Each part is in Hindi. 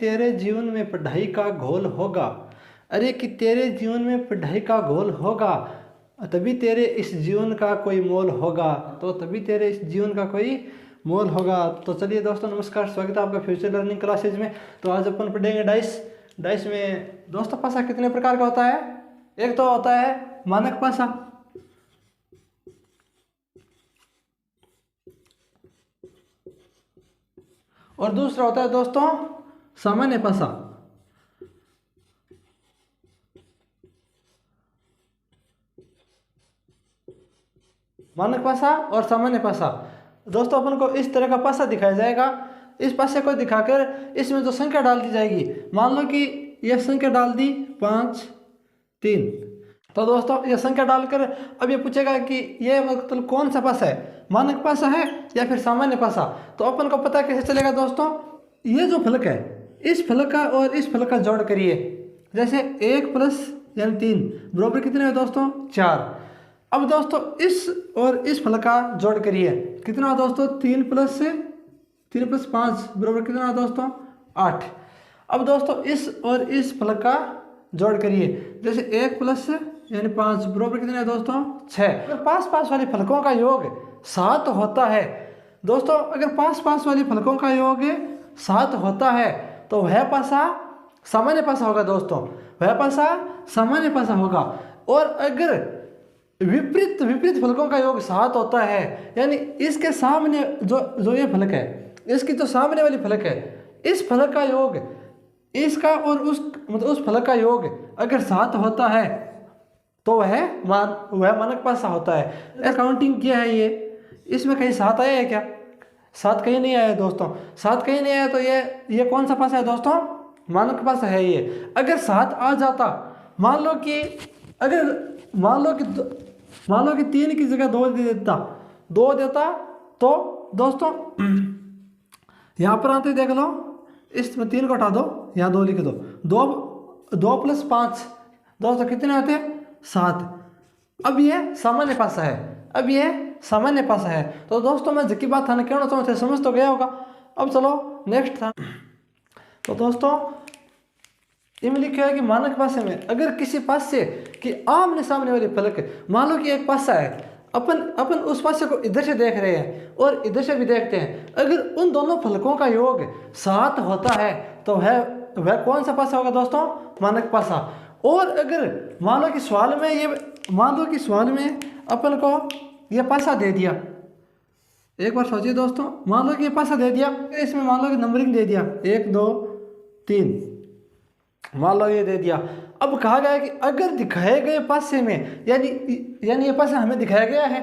तेरे जीवन में पढ़ाई का घोल होगा, अरे कि तेरे जीवन में पढ़ाई का घोल होगा, तभी तेरे इस जीवन का कोई मोल होगा, तो तभी तेरे इस जीवन का कोई मोल होगा। तो चलिए दोस्तों नमस्कार, स्वागत है आपका फ्यूचर लर्निंग क्लासेज में। तो आज अपन पढ़ेंगे डाइस। डाइस में दोस्तों पासा कितने प्रकार का होता है? एक तो होता है मानक पासा, और दूसरा होता है दोस्तों सामान्य पासा। मानक पासा और सामान्य पासा। दोस्तों अपन को इस तरह का पासा दिखाया जाएगा। इस पासे को दिखाकर इसमें जो संख्या डाल दी जाएगी, मान लो कि यह संख्या डाल दी 5 3। तो दोस्तों यह संख्या डालकर अब ये पूछेगा कि यह मतलब कौन सा पासा है, मानक पासा है या फिर सामान्य पासा। तो अपन को पता कैसे चलेगा दोस्तों? ये जो फलक है, इस फलक का और इस फलक का जोड़ करिए। जैसे 1 प्लस यानी 3 बराबर कितने है दोस्तों? 4। अब दोस्तों इस और इस फलक का जोड़ करिए, कितना दोस्तों? 3 प्लस 5 बराबर कितना है दोस्तों? 8। अब दोस्तों इस और इस फलक का जोड़ करिए, जैसे 1 प्लस यानी 5 बराबर कितने है दोस्तों? 6। अगर पास पास वाले फलकों का योग 7 होता है दोस्तों, अगर पास पास वाले फलकों का योग 7 होता है तो वह पासा सामान्य पासा होगा दोस्तों, वह पासा सामान्य पासा होगा। और अगर विपरीत फलकों का योग 7 होता है, यानी इसके सामने जो ये फलक है, इसकी जो सामने वाली फलक है, इस फलक का योग इसका और उस फलक का योग अगर 7 होता है तो वह मानक पासा होता है। काउंटिंग किया है ये, इसमें कहीं 7 आया है क्या? 7 कहीं नहीं आया दोस्तों। 7 कहीं नहीं आया तो ये कौन सा पासा है दोस्तों? मानक पासा है ये। अगर 7 आ जाता, मान लो कि 3 की जगह 2 देता तो दोस्तों यहाँ पर आते देख लो, इसमें 3 को हटा दो, यहाँ 2 लिख दो। 2 प्लस 5 दोस्तों कितने होते? 7। अब ये सामान्य पासा है, तो दोस्तों मैं जबकि बात था कहना चाहूँ समझ तो गया होगा। अब चलो नेक्स्ट था। तो दोस्तों इनमें लिखा है कि मानक पासे में अगर किसी पासे की आमने सामने वाली फलक, मान लो कि एक पासा है, अपन उस पासे को इधर से देख रहे हैं और इधर से भी देखते हैं, अगर उन दोनों फलकों का योग 7 होता है तो वह कौन सा पासा होगा दोस्तों? मानक पासा। और अगर मान लो कि सवाल में अपन को यह पासा दे दिया, एक बार सोचिए दोस्तों, मान लो कि ये पासा दे दिया, इसमें मान लो कि नंबरिंग दे दिया 1 2 3, मान लो ये दे दिया। अब कहा गया है कि अगर दिखाए गए पासे में, यानी ये पासा हमें दिखाया गया है,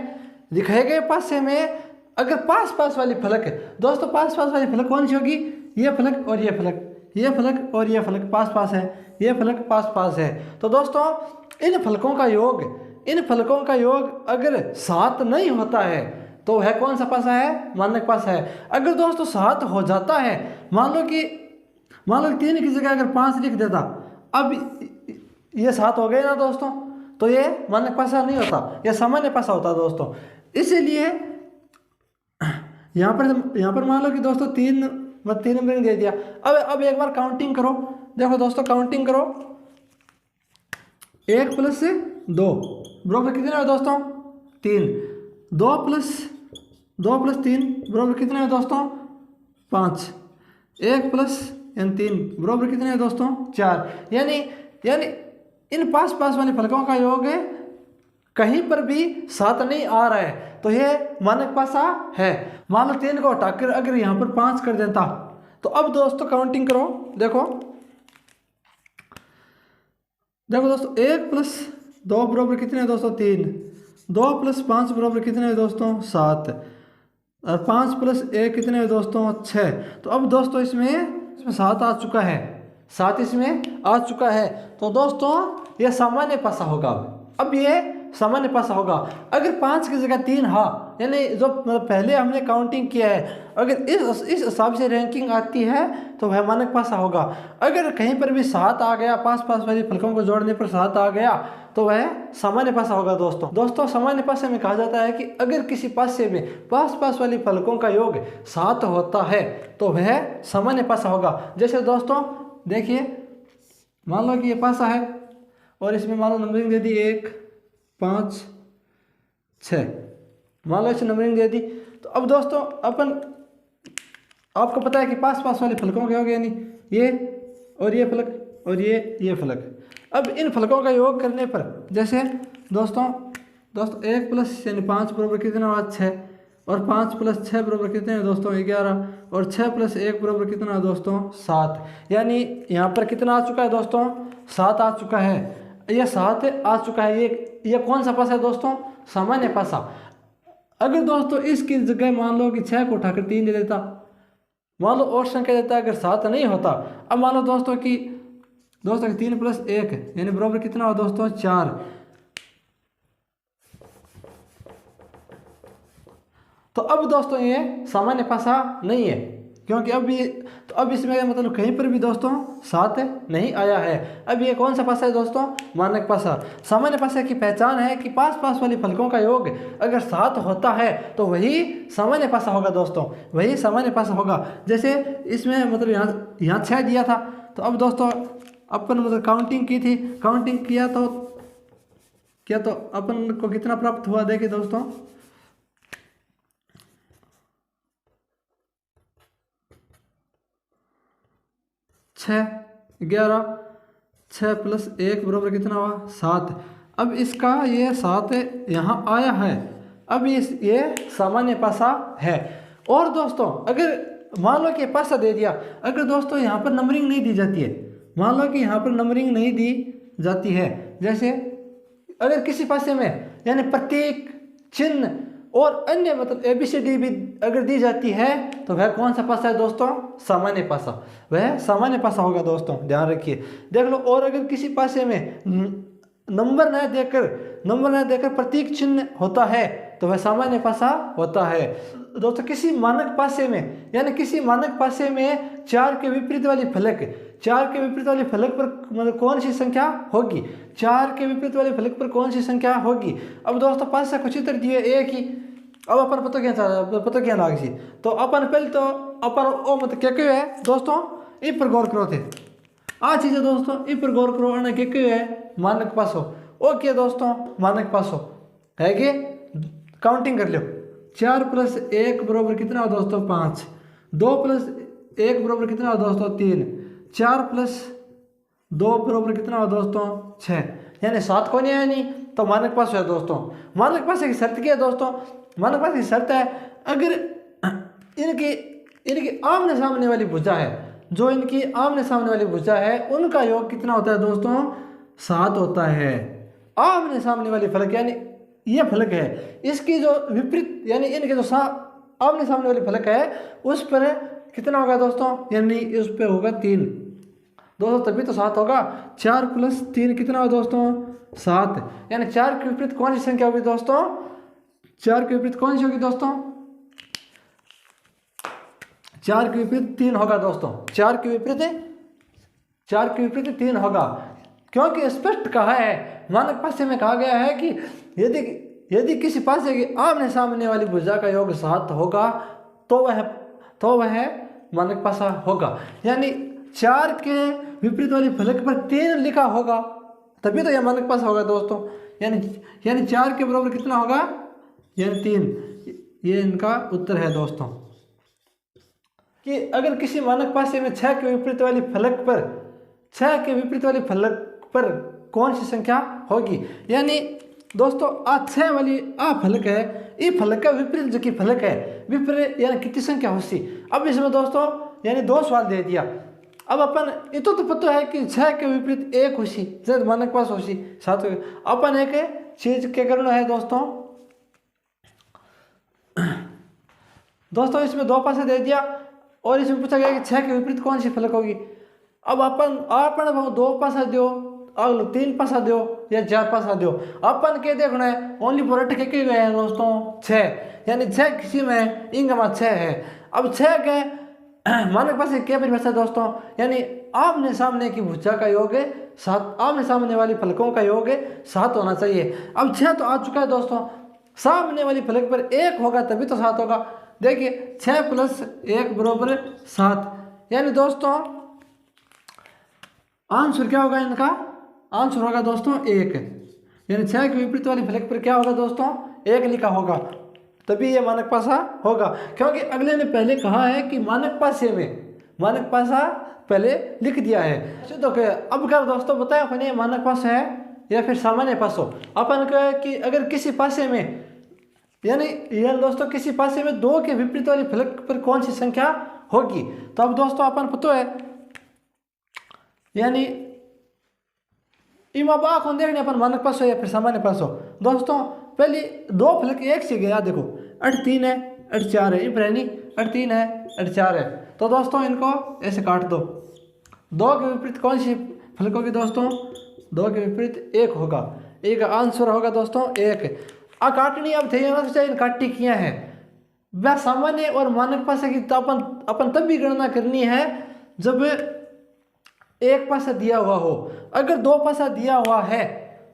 दिखाए गए पासे में अगर पास वाली फलक है दोस्तों, पास वाली फलक कौन सी होगी? ये फलक और ये फलक, ये फलक और ये फलक पास है, ये फलक पास है। तो दोस्तों इन फलकों का योग अगर 7 नहीं होता है तो वह कौन सा पासा है? मानक पासा है। अगर दोस्तों 7 हो जाता है, मान लो कि 3 की जगह अगर 5 लिख देता, अब ये 7 हो गए ना दोस्तों, तो ये मानक पासा नहीं होता, यह सामान्य पासा होता दोस्तों। इसीलिए यहाँ पर मान लो कि दोस्तों 3 नंबर दे दिया। अब एक बार काउंटिंग करो, देखो दोस्तों काउंटिंग करो, 1 प्लस 2 बराबर कितने है दोस्तों? 3। 2 प्लस 3 बराबर कितने है दोस्तों? 5। 1 प्लस 3 बराबर कितने हैं दोस्तों? 4। यानी इन पास वाले फलकों का योग कहीं पर भी 7 नहीं आ रहा है तो ये मानक पासा है। मान लो 3 को हटाकर अगर यहाँ पर 5 कर देता, तो अब दोस्तों काउंटिंग करो, देखो दोस्तों 1 प्लस 2 बराबर कितने हैं दोस्तों? 3। 2 प्लस 5 बराबर कितने हैं दोस्तों? 7। और 5 प्लस 1 कितने हैं दोस्तों? 6। तो अब दोस्तों इसमें 7 आ चुका है, 7 इसमें आ चुका है, तो दोस्तों यह सामान्य पासा होगा। अब ये सामान्य पासा होगा। अगर 5 की जगह 3 हाँ, यानी जो मतलब पहले हमने काउंटिंग किया है, अगर इस हिसाब से रैंकिंग आती है तो वह मानक पासा होगा। अगर कहीं पर भी 7 आ गया, पास पास वाली फलकों को जोड़ने पर 7 आ गया तो वह सामान्य पासा होगा। दोस्तों सामान्य पासे में कहा जाता है कि अगर किसी पासे में पास पास वाली फलकों का योग 7 होता है तो वह सामान्य पासा होगा। जैसे दोस्तों देखिए, मान लो कि ये पासा है और इसमें मान लो नंबरिंग दे दी 1 5 6, मान लो इसे नंबरिंग दे दी। तो अब दोस्तों आपको पता है कि पास पास वाले फलकों के योग यानी ये और ये फलक और ये फलक। अब इन फलकों का योग करने पर जैसे दोस्तों 1 प्लस यानी 5 बराबर कितना हुआ 6, और 5 प्लस 6 बराबर कितने हैं दोस्तों 11, और 6 प्लस 1 बराबर कितना है दोस्तों 7। यानी यहाँ पर कितना आ चुका है दोस्तों 7 आ चुका है, यह 7 आ चुका है। ये कौन सा पासा है दोस्तों सामान्य पासा। अगर दोस्तों इसकी जगह मान लो कि 6 को उठाकर 3 दे देता, मान लो और संख्या देता अगर 7 नहीं होता। अब मान लो दोस्तों कि 3 प्लस 1 यानी बराबर कितना हो दोस्तों 4। तो अब दोस्तों ये सामान्य पासा नहीं है, क्योंकि अब इसमें मतलब कहीं पर भी दोस्तों 7 नहीं आया है। अब ये कौन सा पासा है दोस्तों मानक पासा। सामान्य पासा की पहचान है कि पास पास वाली फलकों का योग अगर 7 होता है तो वही सामान्य पासा होगा दोस्तों, वही सामान्य पासा होगा। जैसे इसमें मतलब यहाँ 6 दिया था, तो अब दोस्तों अपन मतलब काउंटिंग की थी, काउंटिंग किया तो अपन को कितना प्राप्त हुआ देखिए दोस्तों 6 11, 6 प्लस 1 बराबर कितना हुआ 7। अब इसका ये 7 यहाँ आया है, अब ये सामान्य पासा है। और दोस्तों अगर मान लो कि पासा दे दिया, अगर दोस्तों यहाँ पर नंबरिंग नहीं दी जाती है, मान लो कि यहाँ पर नंबरिंग नहीं दी जाती है, जैसे अगर किसी पासे में यानी प्रतीक चिन्ह और अन्य मतलब ABCD भी अगर दी जाती है तो वह कौन सा पासा है दोस्तों सामान्य पासा, वह सामान्य पासा होगा दोस्तों, ध्यान रखिए। देख लो, और अगर किसी पासे में नंबर न देकर प्रतीक चिन्ह होता है तो वह सामान्य पासा होता है। दोस्तों किसी मानक पासे में यानी किसी मानक पासे में 4 के विपरीत वाली फलक पर मतलब कौन सी संख्या होगी, 4 के विपरीत वाले फलक पर कौन सी संख्या होगी। अब दोस्तों पासा को चित्र दिए एक ही, अब अपन पता क्या लाग सी, तो अपन पहले तो अपन ओ मतलब क्या क्यों है दोस्तों इन पर गौर करो थे, आ चीज़ें दोस्तों इन पर गौर करो, अना क्या क्यों है मानक पासो ओके दोस्तों मानक पासो है कि काउंटिंग कर लो। 4 प्लस 1 बराबर कितना हो दोस्तों 5, 2 प्लस 1 बराबर कितना हो दोस्तों 3, 4 प्लस 2 बराबर कितना हो दोस्तों 6, यानी 7 को नहीं आया नहीं तो मानक पास है दोस्तों। मानक पास की शर्त क्या है दोस्तों, मानक पास की शर्त है अगर इनकी आमने सामने वाली भुजा है, जो इनकी आमने सामने वाली भुजा है उनका योग कितना होता है दोस्तों 7 होता है। आमने सामने वाली फलक यानी ये फलक है, इसकी जो विपरीत यानी इनके जो आमने सामने वाली फलक है उस पर कितना होगा दोस्तों, यानी उस पर होगा 3 दोस्तों, तभी तो 7 होगा। 4 प्लस 3 कितना होगा दोस्तों 7, यानी 4 के विपरीत कौन सी संख्या होगी दोस्तों, 4 के विपरीत कौन सी होगी दोस्तों, 4 के विपरीत 3 होगा दोस्तों, 4 के विपरीत 3 होगा, क्योंकि स्पष्ट कहा है मानक पासे में कहा गया है कि यदि किसी पासे की आमने सामने वाली भुजा का योग 7 होगा तो वह मानक पासा होगा। यानी 4 के विपरीत वाली फलक पर 3 लिखा होगा तभी तो यह मानक पासा होगा दोस्तों। यानी 4 के बराबर कितना होगा, यानी 3। ये इनका उत्तर है दोस्तों कि अगर किसी मानक पासे में 6 के विपरीत वाली फलक पर कौन सी संख्या होगी, यानी दोस्तों 6 वाली फलक है, ये फलक का विपरीत जो कि फलक है विपरीत यानी कितनी संख्या होती। अब इसमें दोस्तों यानी 2 सवाल दे दिया, अब अपन इतो तो पता है कि 6 के विपरीत 1 होशी जब मानक पास होशी 7 अपन एक चीज क्या करना है दोस्तों इसमें 2 पासे दे दिया और इसमें पूछा गया कि 6 के विपरीत कौन सी फलक होगी। अब अपन 2 पासा दो, अगलो 3 पासा दो या 4 पासा दो। अपन के देखना है ओनली फॉर अटके के गए हैं दोस्तों 6, यानी 6 किसी में इंगमा 6 है। अब 6 के मानक पास क्या परिभाषा दोस्तों, यानी आमने सामने की भुजा का योग 7, आमने सामने वाली फलकों का योग 7 होना चाहिए। अब 6 तो आ चुका है दोस्तों, सामने वाली फलक पर 1 होगा तभी तो 7 होगा। देखिए 6 + 1 बराबर 7, यानी दोस्तों आंसर क्या होगा इनका, आंसर होगा दोस्तों 1, यानी 6 के विपरीत वाली फलक पर क्या होगा दोस्तों 1 लिखा होगा, तभी ये मानक पासा होगा। क्योंकि अगले ने पहले कहा है कि मानक पासे में मानक पासा पहले लिख दिया है। तो अब क्या दोस्तों बताया अपने मानक पासा है या फिर सामान्य पासो। अपन कहे कि अगर किसी पासे में यानी यह दोस्तों किसी पासे में 2 के विपरीत वाली फलक पर कौन सी संख्या होगी, तो अब दोस्तों अपन पता है यानी इमाबा कौन देखने अपन मानक पासो या फिर सामान्य पासो। दोस्तों पहले 2 फलक एक से गया, देखो 8 3 है 8 4 है, इब्रानी 8 3 है 8 4 है, तो दोस्तों इनको ऐसे काट दो। 2 के विपरीत कौन सी फलक होगी दोस्तों, 2 के विपरीत 1 होगा, एक आंसर होगा दोस्तों 1। काटनी अब थे चाहिए काटी किया है वह सामान्य और मानक पासा की, तो अपन तब भी गणना करनी है जब 1 पासा दिया हुआ हो। अगर 2 पासा दिया हुआ है,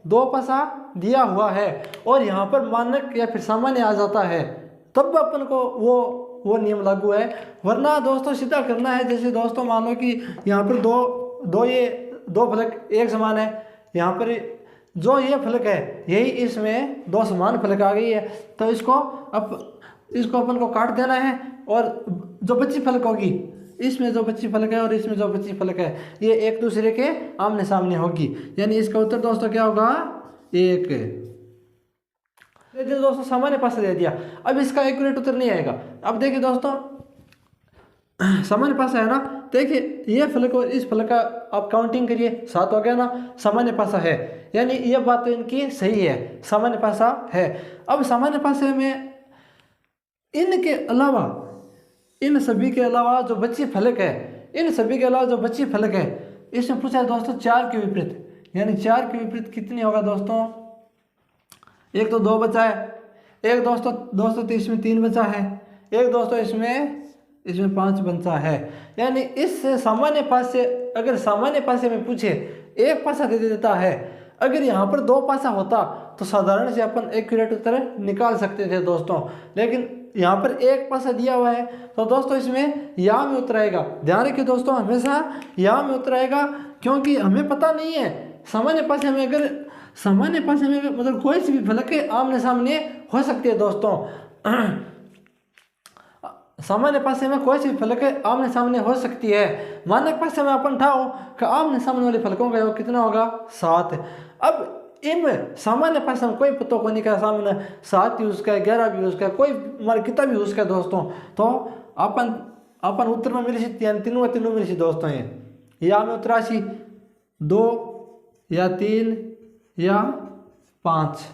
2 पासा दिया हुआ है और यहाँ पर मानक या फिर सामान्य आ जाता है, तब अपन को वो नियम लागू है। वरना दोस्तों सीधा करना है, जैसे दोस्तों मान लो कि यहाँ पर दो फलक एक समान है, यहाँ पर जो ये फलक है यही इसमें 2 समान फलक आ गई है, तो इसको अपन को काट देना है। और जो बच्ची फलक होगी, इसमें जो बच्ची फलक है और इसमें जो बच्ची फलक है, ये एक दूसरे के आमने सामने होगी, यानी इसका उत्तर दोस्तों क्या होगा 1। दोस्तों सामान्य पासा दे दिया, अब इसका एक्यूरेट उत्तर नहीं आएगा। अब देखिए दोस्तों सामान्य पासा है ना, देखिए ये फलक और इस फलक का आप काउंटिंग करिए 7 हो गया ना, सामान्य पासा है, यानी ये बात तो इनकी सही है, सामान्य पासा है। अब सामान्य पासे में इनके अलावा, इन सभी के अलावा जो बच्ची फलक है, इन सभी के अलावा जो बच्ची फलक है, इसमें पूछा है दोस्तों 4 के विपरीत, यानी 4 के विपरीत कितनी होगा दोस्तों, एक तो 2 बचा है, एक दोस्तों तो इसमें 3 बचा है, एक दोस्तों इसमें 5 बचा है। यानी इस सामान्य पासे, अगर सामान्य पासे में पूछे 1 पासा दे देता है, अगर यहाँ पर 2 पासा होता तो साधारण से अपन एक्यूरेट उत्तर निकाल सकते थे दोस्तों, लेकिन यहाँ पर 1 पासा दिया हुआ है, तो दोस्तों इसमें या में उत्तर आएगा। ध्यान रखिए दोस्तों, हमेशा या में उत्तर आएगा, क्योंकि हमें पता नहीं है सामान्य पासे में, अगर सामान्य पासे में मतलब कोई सी भी फलक आमने सामने हो सकती है दोस्तों। सामान्य पासे में कोई सी भी फलक आमने सामने हो सकती है, मानक पासे में अपन ठाओ कि आमने सामने वाले फलकों का योग कितना होगा 7। अब इन सामान्य पासे में कोई पता को नहीं का सामने 7 यूज का 11 भी यूज का कोई कितना भी यूज का दोस्तों, तो अपन उत्तर में मिली तीनों मिली सी दोस्तों, ये या में उत्तराशी 2 या 3 या 5,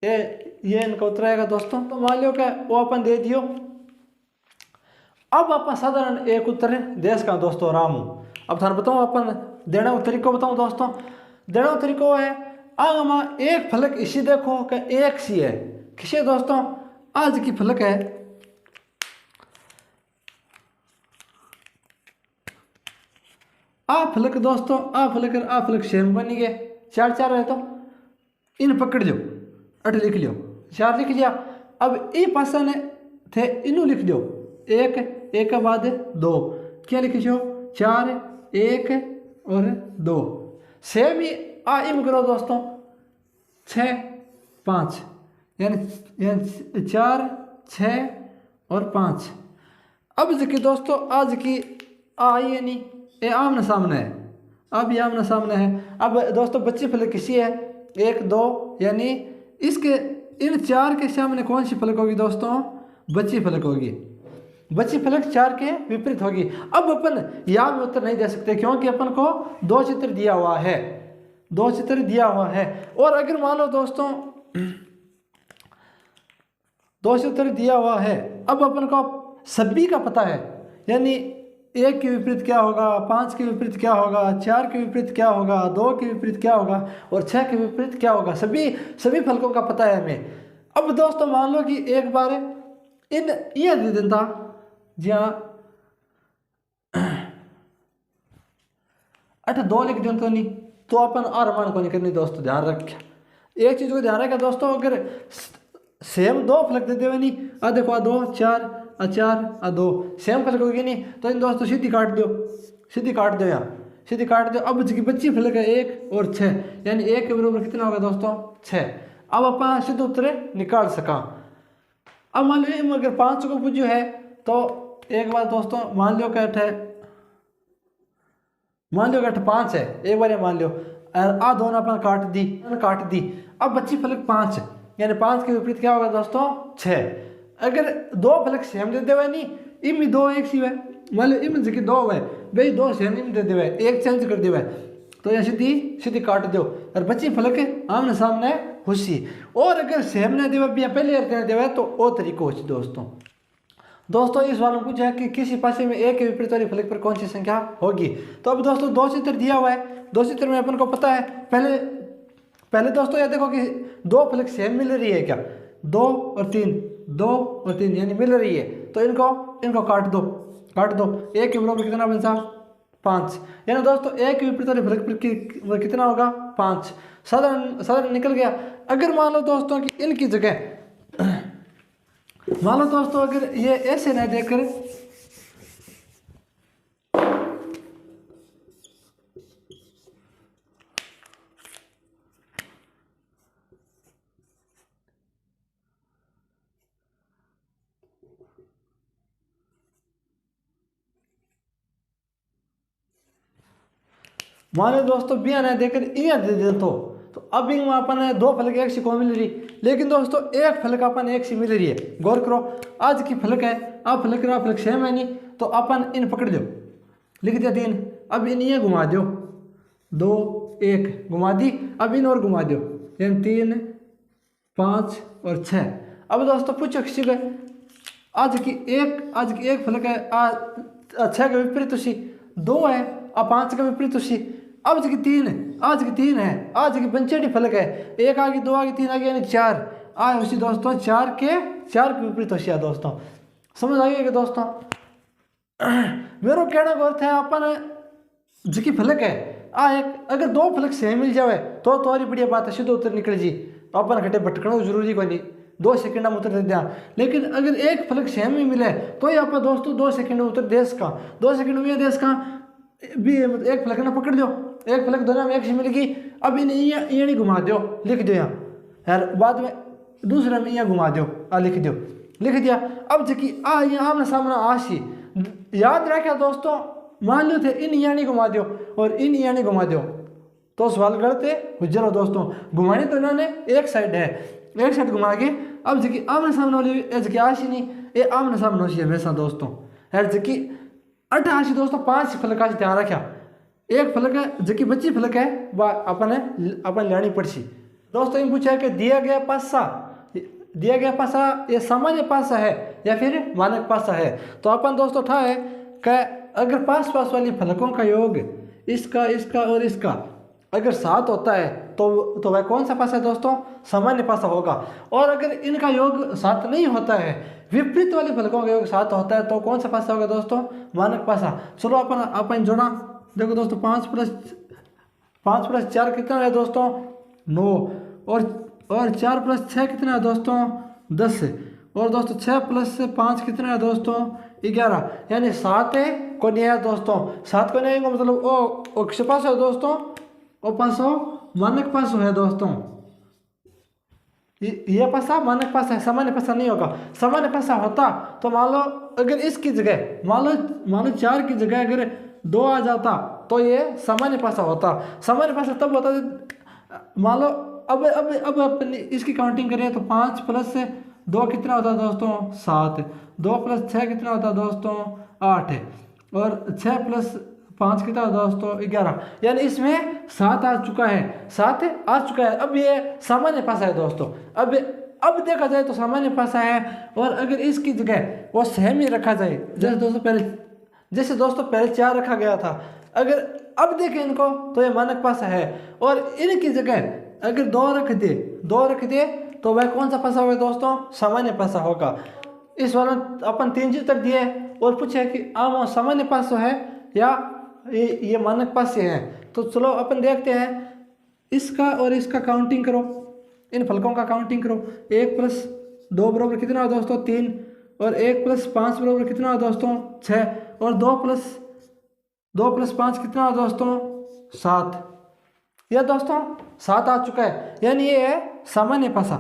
ये इनका उत्तर आएगा दोस्तों। तो मान लो क्या वो अपन दे दियो। अब अपन साधारण एक उत्तर देश का दोस्तों रामू। अब थाने बताऊँ अपन देना तरीको बताऊँ दोस्तों, देना तरीको है आगमा एक फलक इसी देखो कि एक सी है, किसी दोस्तों आज की फलक है आ फलक दोस्तों, आ फलक सेम बनी गए 4 है, तो इन पकड़ जो 8 लिख लियो, 4 लिख लिया। अब ई पासा ने थे इनू लिख दो, एक के बाद 2, क्या लिख जो 4 1 और 2, सेम ही आ इम करो दोस्तों 6 5, यानी 4 6 और 5। अब जो दोस्तों आज की आई है नहीं, ये आमने सामने है, अब ये आमने सामने है। अब दोस्तों बच्ची फलक किसी है 1 2, यानी इसके इन 4 के सामने कौन सी फलक होगी दोस्तों, बच्ची फलक होगी, बच्ची फलक 4 के विपरीत होगी। अब अपन या में उत्तर नहीं दे सकते, क्योंकि अपन को 2 चित्र दिया हुआ है, 2 चित्र दिया हुआ है। और अगर मान लो दोस्तों 2 चित्र दिया हुआ है, अब अपन को सभी का पता है, यानी 1 के विपरीत क्या होगा, 5 के विपरीत क्या होगा, 4 के विपरीत क्या होगा, 2 के विपरीत क्या होगा और 6 के विपरीत क्या होगा, सभी फलकों का पता है हमें। अब दोस्तों मान लो कि एक बार इन ये दे देता जहाँ 8 2 लिख दें तो नहीं, तो अपन आर मान को नहीं करनी दोस्तों, ध्यान रखिए एक चीज़ को ध्यान रखा दोस्तों। अगर सेम 2 फलक दे देवे नहीं, आ देखो आ 2 4 आ 4 आ 2 सेम फलक होगी नहीं, तो इन दोस्तों सीधी काट दो, सीधी काट दो, यहाँ सीधी काट दो। अब जी बच्ची फलक है 1 और 6, यानी 1 के बराबर कितना होगा दोस्तों 6। अब अपन सिद्ध उत्तर निकाल सका। अब मान लो अगर 5 को पूछो है तो एक बार दोस्तों मान लो क्या है, मान लो कि 5 है, एक बार मान लो आ दोनों अपन काट दी। अब बच्ची फलक 5 यानी 5 के विपरीत क्या होगा दोस्तों 6। अगर 2 फलक सेम दे देवे नहीं, इम 2 एक सी है, मान लो इम जगह 2 है भाई 2 सेम इम दे देवे, एक चेंज कर देवे, तो ये सीधी काट दो और बच्ची फलक आमने सामने खुशी। और अगर सेम न देवे भी पहले कर देवे तो वो तरीको हो दोस्तों। इस सवाल में पूछा है कि किसी पासे में 1 के विपरीत वाली फलक पर कौन सी संख्या होगी। तो अब दोस्तों 2 चित्र दिया हुआ है, 2 चित्र में अपन को पता है पहले दोस्तों ये देखो कि 2 फलक सेम मिल रही है क्या, 2 और 3 यानी मिल रही है, तो इनको काट दो 1 के बराबर कितना बन सा 5, यानी दोस्तों 1 के विपरीत वाली फलक पर कितना होगा 5, साधारण निकल गया। अगर मान लो दोस्तों कि इनकी जगह मान लो दोस्तों अगर ये ऐसे न देकर मान लो दोस्तों बिया न देकर इया दे दे तो अब इनमें अपन 2 फलक एक सी को मिल रही, लेकिन दोस्तों एक फलक अपन एक सी मिल रही है। गौर करो आज की फलक है, आप फलक सेम है नहीं, तो अपन इन पकड़ दो, लिख दिया 3, अब इन ये घुमा दो 2 1 घुमा दी, अब इन और घुमा दो यानी 3 5 और 6। अब दोस्तों पूछो किसी को आज की एक फलक है, 6 का विपरीत उसी 2 है, 5 का विपरीत उसी, अब जी 3 आज की 3 है, आज की पंचेटी फलक है, 1 आ गई 2 आ गई 3 आ गई यानी 4 आए उसी दोस्तों, 4 के विपरीत होशिया दोस्तों। समझ आ गया दोस्तों मेरा कहने का अर्थ है अपन जी फलक है एक अगर 2 फलक सेम मिल जावे तो और बढ़िया बात है, सीधे उत्तर निकल जी, अपन घटे भटकना जरूरी कोई नहीं, 2 सेकंड में उत्तर दे दिया। लेकिन अगर एक फलक सेम ही मिले तो ये आप दोस्तों 2 सेकंड में उत्तर दे सका, 2 सेकंड में दे सका भी, एक फलक ना पकड़ लो, एक फलक दोनों में एक से मिल गई, अब इन्हें ये नहीं घुमा दो, लिख दो यहाँ यार, बाद में दूसरा में यहाँ घुमा दो लिख दिया। अब जबकि यहाँ आमने सामने आशी याद रखा दोस्तों, मान लो थे इन यहाँ नहीं घुमा दो और इन यहाँ नहीं घुमा दो तो सवाल गलत है गुजरो दोस्तों। घुमाने तो इन्होंने एक साइड है, एक साइड घुमा के, अब जबकि आमने सामने वाली जबकि आशी नहीं, ये आमने सामने होशी हमेशा दोस्तों यार, जबकि 8 आशी दोस्तों 5 फलक आशी ध्यान रखा, एक फलक है जो कि बच्ची फलक है वह अपन लानी पड़सी दोस्तों। इन पूछा है कि दिया गया पासा ये सामान्य पासा है या फिर मानक पासा है, तो अपन दोस्तों था है कि अगर पास वाली फलकों का योग इसका और इसका अगर 7 होता है तो वह कौन सा पासा है दोस्तों, सामान्य पासा होगा। और अगर इनका योग 7 नहीं होता है, विपरीत वाले फलकों का योग 7 होता है तो कौन सा पासा होगा दोस्तों, मानक पासा। चलो अपन जोड़ा, देखो दोस्तों 5 प्लस 4 कितना है दोस्तों 9, और 4 प्लस 6 कितना है दोस्तों 10, और दोस्तों 6 प्लस 5 कितना है दोस्तों 11, यानी 7 है को नहीं है दोस्तों, 7 को नहीं आएंगे मतलब ओ किस पास है दोस्तों, ओ पासो मानक पासो है दोस्तों। ये पासा मानक पासा है, सामान्य पासा नहीं होगा। सामान्य पासा होता तो मान लो अगर इसकी जगह मान लो 4 की जगह अगर 2 आ जाता तो ये सामान्य पासा होता। सामान्य पासा तब होता मान लो अब अपन इसकी काउंटिंग करें तो 5 प्लस 2 कितना होता है दोस्तों 7, 2 प्लस 6 कितना होता है दोस्तों 8, और 6 प्लस 5 कितना होता है दोस्तों 11, यानी इसमें 7 आ चुका है। अब ये सामान्य पासा है दोस्तों। अब देखा जाए तो सामान्य पासा है, और अगर इसकी जगह वो सेम ही रखा जाए, जैसे दोस्तों पहले जैसे दोस्तों पहले 4 रखा गया था, अगर अब देखें इनको तो ये मानक पासा है, और इनकी जगह अगर 2 रख दिए तो वह कौन सा पासा होगा दोस्तों? सामान्य पासा होगा। इस वाला अपन 3 चित्र दिए और पूछे कि आम सामान्य पासा है या ये मानक पासे है। तो चलो अपन देखते हैं, इसका और इसका काउंटिंग करो, इन फलकों का काउंटिंग करो। 1 + 2 बराबर कितना हो दोस्तों? 3, और 1 + 5 बराबर कितना हो दोस्तों? 6, और 2 + 5 कितना हो दोस्तों? 7। यह दोस्तों 7 आ चुका है, यानी ये है सामान्य पासा।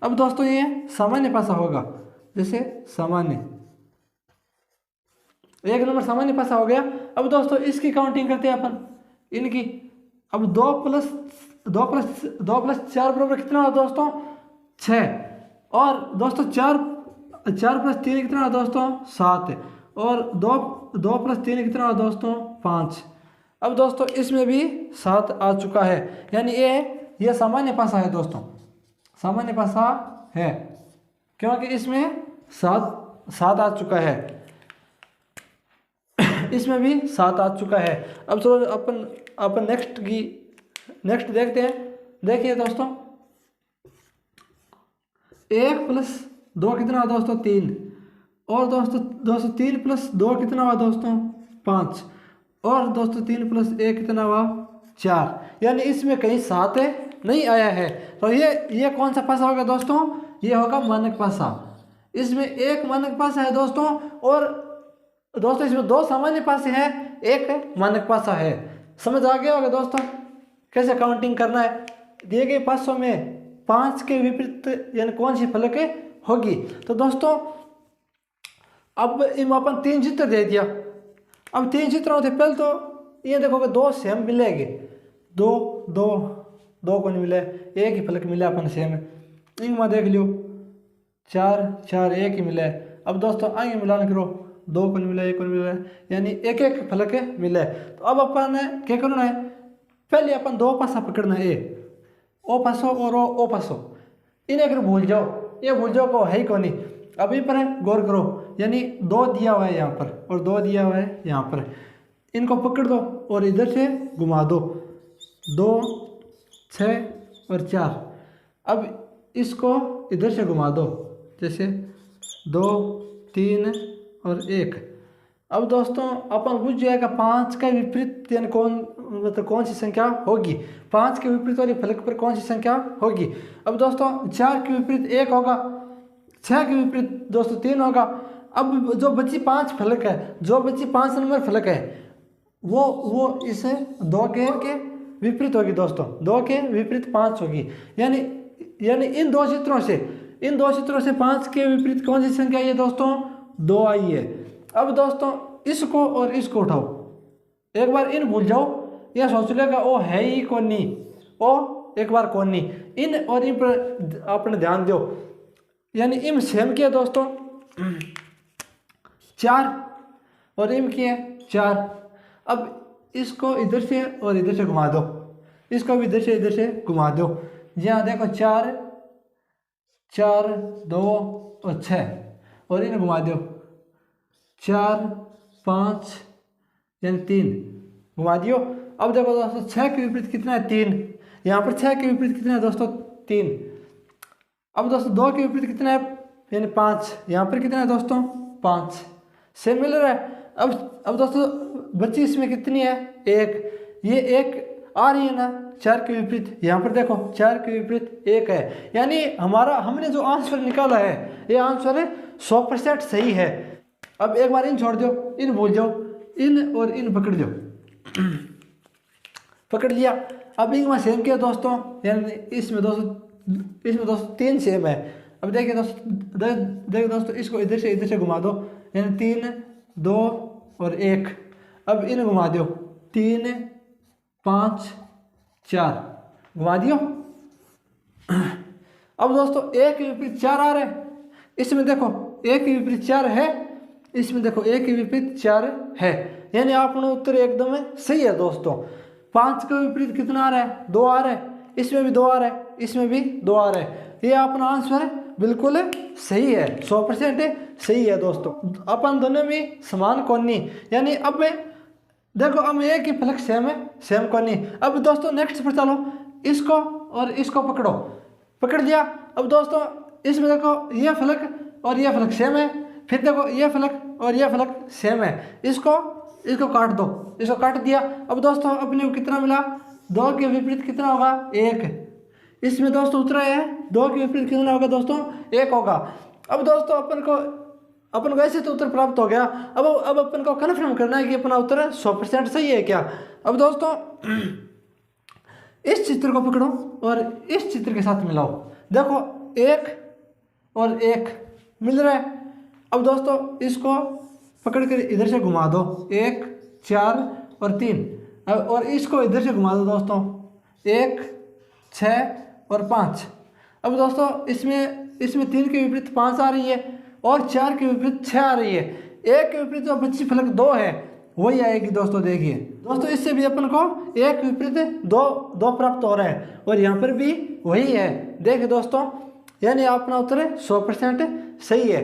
अब दोस्तों ये सामान्य पासा होगा, जैसे सामान्य 1 नंबर सामान्य पासा हो गया। अब दोस्तों इसकी काउंटिंग करते हैं अपन इनकी। अब 2 + 4 बराबर कितना हो दोस्तों? 6, और दोस्तों 4 + 3 कितना हो दोस्तों? 7, और 2 + 3 कितना हो दोस्तों? 5। अब दोस्तों इसमें भी 7 आ चुका है, यानी ये सामान्य पासा है दोस्तों, सामान्य पासा है, क्योंकि इसमें 7 आ चुका है, इसमें भी 7 आ चुका है। अब चलो अपन नेक्स्ट देखते हैं। देखिए दोस्तों 1 + 2 कितना हुआ दोस्तों? 3, और दोस्तों 3 + 2 कितना हुआ दोस्तों? 5, और दोस्तों 3 + 1 कितना हुआ? 4। यानी इसमें कहीं 7 नहीं आया है, तो ये कौन सा पासा होगा दोस्तों? ये होगा मानक पासा। इसमें एक मानक पासा है दोस्तों, और दोस्तों इसमें 2 सामान्य पासे हैं, एक मानक पासा है। समझ आ गया होगा दोस्तों कैसे काउंटिंग करना है। दिए गए पासों में 5 के विपरीत यानी कौन सी फलक होगी। तो दोस्तों अब इनमें अपन 3 चित्र दे दिया। अब 3 चित्र होते, पहले तो ये देखोगे 2 सेम मिलेंगे, 2 को नहीं मिले, एक ही फलक मिला अपन सेम। इनमें देख लियो 4 एक ही मिले। अब दोस्तों आगे मिलान करो, 2 को नहीं मिला, 1 को नहीं मिला, यानी एक फलक मिले। तो अब अपन क्या करना है, पहले अपन 2 पासा पकड़ना है, ओ पासो और ओ पासो। इन्हें अगर भूल जाओ, ये भूल जाओ को है ही को नहीं। अभी पर गौर करो, यानी 2 दिया हुआ है यहाँ पर और 2 दिया हुआ है यहाँ पर, इनको पकड़ दो और इधर से घुमा दो, 2 6 और 4। अब इसको इधर से घुमा दो, जैसे 2 3 और 1। अब दोस्तों अपन बुझ जाएगा 5 का विपरीत यानी कौन सी संख्या होगी, 5 के विपरीत वाली फलक पर कौन सी संख्या होगी। अब दोस्तों 4 के विपरीत 1 होगा, 6 के विपरीत दोस्तों 3 होगा। अब जो बची 5 फलक है, जो बची 5 नंबर फलक है, वो इस 2 के विपरीत होगी दोस्तों, 2 के विपरीत 5 होगी। यानी इन दो चित्रों से 5 के विपरीत कौन सी संख्या आई है दोस्तों? 2 आई है। अब दोस्तों इसको और इसको उठाओ, एक बार इन भूल जाओ, यह सोच लेगा ओ है ही कौन नहीं, ओ एक बार कौन नहीं। इन और इन पर आपने ध्यान दो, यानी इम सेम किया दोस्तों 4 और इम किए 4। अब इसको इधर से और इधर से घुमा दो, इसको भी इधर से घुमा दो। यहाँ देखो 4 2 और 6, और इन्हें घुमा दो 4 5 यानी 3 घुमा दियो। अब देखो दोस्तों 6 के विपरीत कितना है? 3। यहाँ पर 6 के विपरीत कितना है दोस्तों? 3। अब दोस्तों 2 के विपरीत कितना है? यानी 5। यहाँ पर कितना है दोस्तों? 5। सेम मिल रहा है। अब दोस्तों बच्ची इसमें कितनी है? 1। ये 1 आ रही है ना 4 के विपरीत, यहाँ पर देखो 4 के विपरीत 1 है, यानी हमने जो आंसर निकाला है ये आंसर 100% सही है। अब एक बार इन छोड़ दो, इन भूल जाओ, इन और इन पकड़ दो, पकड़ लिया। अब इनमें सेम किया दोस्तों, यानी इसमें दोस्तों 3 सेम है। अब देखिए दोस्तों इसको इधर से घुमा दो, यानी 3 2 और 1। अब इन घुमा दो 3 5 4 घुमा दियो। अब दोस्तों 1 के विपरीत 4 आ रहे हैं, इसमें देखो 1 के विपरीत 4 है, इसमें देखो 1 के विपरीत 4 है, यानी आपका उत्तर एकदम सही है दोस्तों। 5 के विपरीत कितना आ रहा है? 2 आ रहा है, इसमें भी 2 आ रहा है, इसमें भी 2 आ रहा है। ये अपना आंसर बिल्कुल सही है, 100% सही है दोस्तों। अपन दोनों में समान कोनी, यानी अब मैं देखो अब एक ही फलक सेम कोनी। अब दोस्तों नेक्स्ट पर चलो, इसको और इसको पकड़ लिया। अब दोस्तों इसमें देखो ये फलक और ये फलक सेम है, फिर देखो ये फलक और ये फलक सेम है, इसको काट दो, इसको काट दिया। अब दोस्तों अपने को कितना मिला, 2 के विपरीत कितना होगा 1, इसमें दोस्तों उत्तर है 2 के विपरीत कितना होगा दोस्तों 1 होगा। अब दोस्तों अपन को ऐसे तो उत्तर प्राप्त हो गया। अब अपन को कन्फर्म करना है कि अपना उत्तर 100% सही है क्या। अब दोस्तों इस चित्र को पकड़ो और इस चित्र के साथ मिलाओ, देखो 1 और 1 मिल रहा है। अब दोस्तों इसको पकड़ कर इधर से घुमा दो, 1 4 और 3, और इसको इधर से घुमा दो दोस्तों, 1 6 और 5। अब दोस्तों इसमें 3 के विपरीत 5 आ रही है और 4 के विपरीत 6 आ रही है। 1 के विपरीत जो बची फलक 2 है वही आएगी दोस्तों। देखिए दोस्तों इससे भी अपन को 1 के विपरीत 2 प्राप्त हो रहा है और यहाँ पर भी वही है। देखिए दोस्तों यानी अपना उत्तर 100% सही है।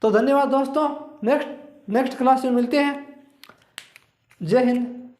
तो धन्यवाद दोस्तों, नेक्स्ट क्लास में मिलते हैं। जय हिंद।